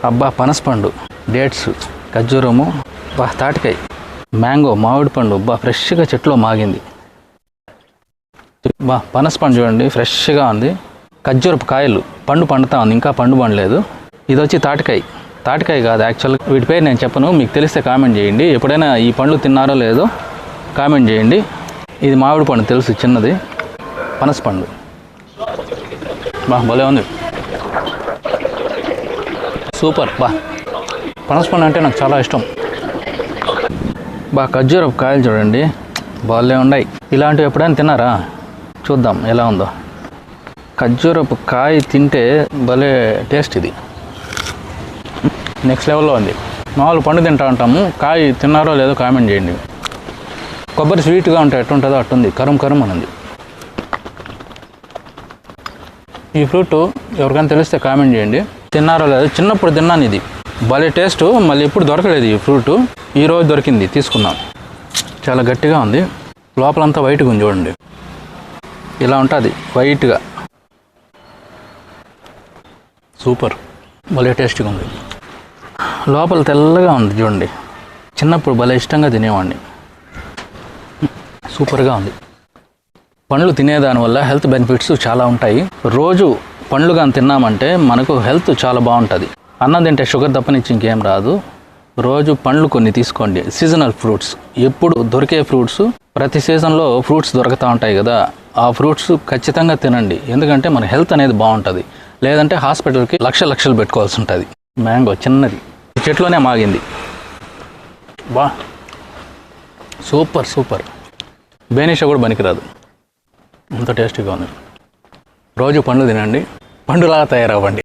అబ్బా పనసపండు, డేట్స్, ఖర్జూరము, బా తాటికాయ, మ్యాంగో, మామిడి పండు, బా ఫ్రెష్గా చెట్లో మాగింది. బా పనసపండు చూడండి ఫ్రెష్గా ఉంది. ఖర్జూరపు కాయలు పండు పండుతా ఉంది, ఇంకా పండు పండలేదు. ఇది వచ్చి తాటికాయ కాదు యాక్చువల్గా. వీటి పేరు నేను చెప్పను, మీకు తెలిస్తే కామెంట్ చేయండి. ఎప్పుడైనా ఈ పండ్లు తిన్నారో లేదో కామెంట్ చేయండి. ఇది మామిడి పండు తెలుసు, చిన్నది. పనసపండు బా భలే ఉంది, సూపర్. బా పనసపండు అంటే నాకు చాలా ఇష్టం. బా ఖర్జూరపు కాయలు చూడండి భలే ఉన్నాయి. ఇలాంటివి ఎప్పుడైనా తిన్నారా? చూద్దాం ఎలా ఉందో. ఖర్జూరపు కాయ తింటే భలే టేస్ట్, ఇది నెక్స్ట్ లెవెల్లో ఉంది. మామూలు పండు తింటా ఉంటాము, కాయ తిన్నారో లేదో కామెంట్ చేయండి. కొబ్బరి స్వీట్గా ఉంటే ఎట్టుంటుందో అట్టుంది, కరం అని ఉంది. ఈ ఫ్రూట్ ఎవరికైనా తెలిస్తే కామెంట్ చేయండి, తిన్నారో లేదో. చిన్నప్పుడు తిన్నాను, ఇది భలే టేస్ట్. మళ్ళీ ఇప్పుడు దొరకలేదు ఈ ఫ్రూట్, ఈరోజు దొరికింది, తీసుకున్నాం. చాలా గట్టిగా ఉంది, లోపలంతా వైట్గా ఉంది చూడండి. ఇలా ఉంటుంది వైట్గా, సూపర్, భలే టేస్ట్గా ఉంది. లోపల తెల్లగా ఉంది చూడండి. చిన్నప్పుడు భలే ఇష్టంగా తినేవాడిని, సూపర్గా ఉంది. పండ్లు తినేదానివల్ల హెల్త్ బెనిఫిట్స్ చాలా ఉంటాయి. రోజు పండ్లు కానీ తిన్నామంటే మనకు హెల్త్ చాలా బాగుంటుంది. అన్నం తింటే షుగర్ తప్పనిచ్చి ఇంకేం రాదు. రోజు పండ్లు కొన్ని తీసుకోండి. సీజనల్ ఫ్రూట్స్, ఎప్పుడు దొరికే ఫ్రూట్స్, ప్రతి సీజన్లో ఫ్రూట్స్ దొరుకుతూ ఉంటాయి కదా, ఆ ఫ్రూట్స్ ఖచ్చితంగా తినండి. ఎందుకంటే మన హెల్త్ అనేది బాగుంటుంది. లేదంటే హాస్పిటల్కి లక్షలు పెట్టుకోవాల్సి ఉంటుంది. మ్యాంగో చిన్నది, చెట్లోనే మాగింది. బా సూపర్. బేనిషా కూడా పనికిరాదు, అంత టేస్టీగా ఉంది. రోజు పండ్లు తినండి, పండులాగా తయారవ్వండి.